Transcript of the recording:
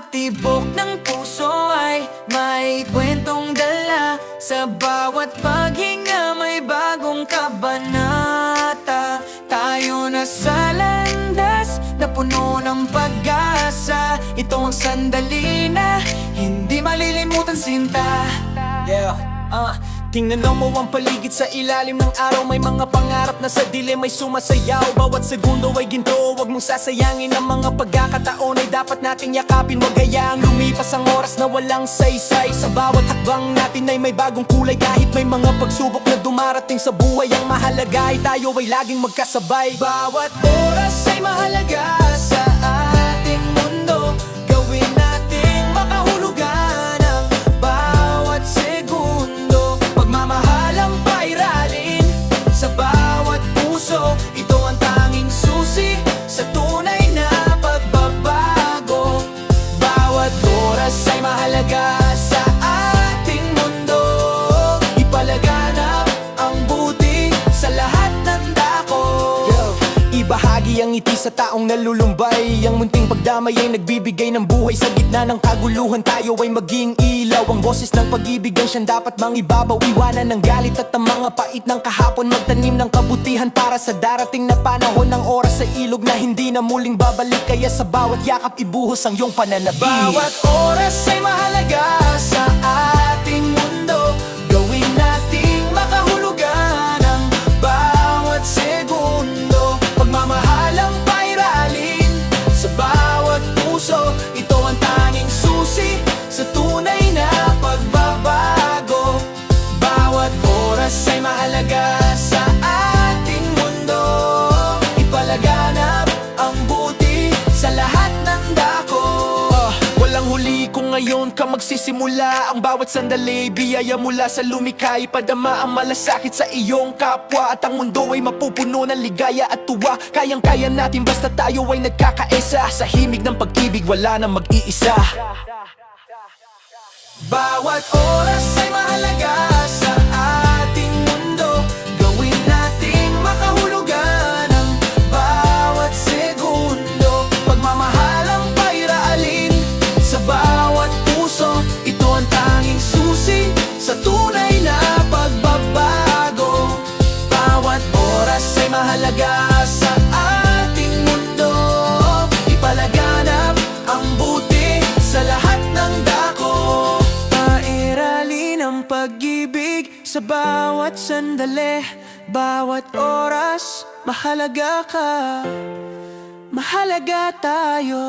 bawat tibok ng puso ay may kwentong dala. Sa bawat paghinga may bagong kabanata. Tayo na sa landas na puno ng pag-asa. Ito ang sandali na hindi malilimutan, sinta. Tingnan mo ang paligid sa ilalim ng araw. May mga pangarap na sa dilim may sumasayaw. Bawat segundo ay ginto, huwag mong sasayangin. Ang mga pagkakataon ay dapat nating yakapin. Huwag hayaang lumipas ang oras na walang saysay. Sa bawat hakbang natin ay may bagong kulay. Kahit may mga pagsubok na dumarating sa buhay, ang mahalaga ay tayo ay laging magkasabay. Bawat oras ay mahalaga sa ating mundo. Gawin nating makahulugan ang bawat segundo. Pagmamahal ang pairalin sa bawat puso. Ito ang tanging susi sa tunay na pagbabago. Bawat oras ay mahalaga sa ating mundo. Ipalaganap ang buti sa lahat ng dako. Ibahagi ang ngiti sa taong nalulumbay. Ang munting pagdamay ay nagbibigay ng buhay. Sa gitna ng kaguluhan tayo ay maging ilaw. Ang boses ng pag-ibig ang siyang dapat mangibabaw. Iwanan ng galit at ang mga pait ng kahapon. Magtanim ng kabutihan para sa darating na panahon. Ng oras sa ilog na hindi na muling babalik. Kaya sa bawat yakap ibuhos ang iyong pananabik. Bawat oras ay mahalaga sa ating mundo. Gawin nating makahulugan ang bawat segundo. Pagmamahal ang pairalin sa bawat puso. Ito ang tanging susi sa tunay na pagbabago. Bawat oras ay mahalaga sa ating mundo. Ipalaganap ang buti sa lahat ng dako. Walang huli kung ngayon ka magsisimula. Ang bawat sandali, biyaya mula sa lumikha. Ipadama ang malasakit sa iyong kapwa. At ang mundo ay mapupuno ng ligaya at tuwa. Kayang-kaya natin basta tayo ay nagkakaisa. Sa himig ng pag-ibig wala nang mag-iisa. Bawat oras ay mahalaga sa ating mundo. Gawin nating makahulugan ang bawat segundo. Pagmamahal ang pairaalin sa bawat puso. Ito ang tanging susi sa tunay na pagbabago. Bawat oras ay mahalaga sa ating mundo. Ipalaganap ang buti sa lahat ng dako. Pairalin ang pag-ibig sa bawat sandali. Bawat oras mahalaga ka. Mahalaga tayo.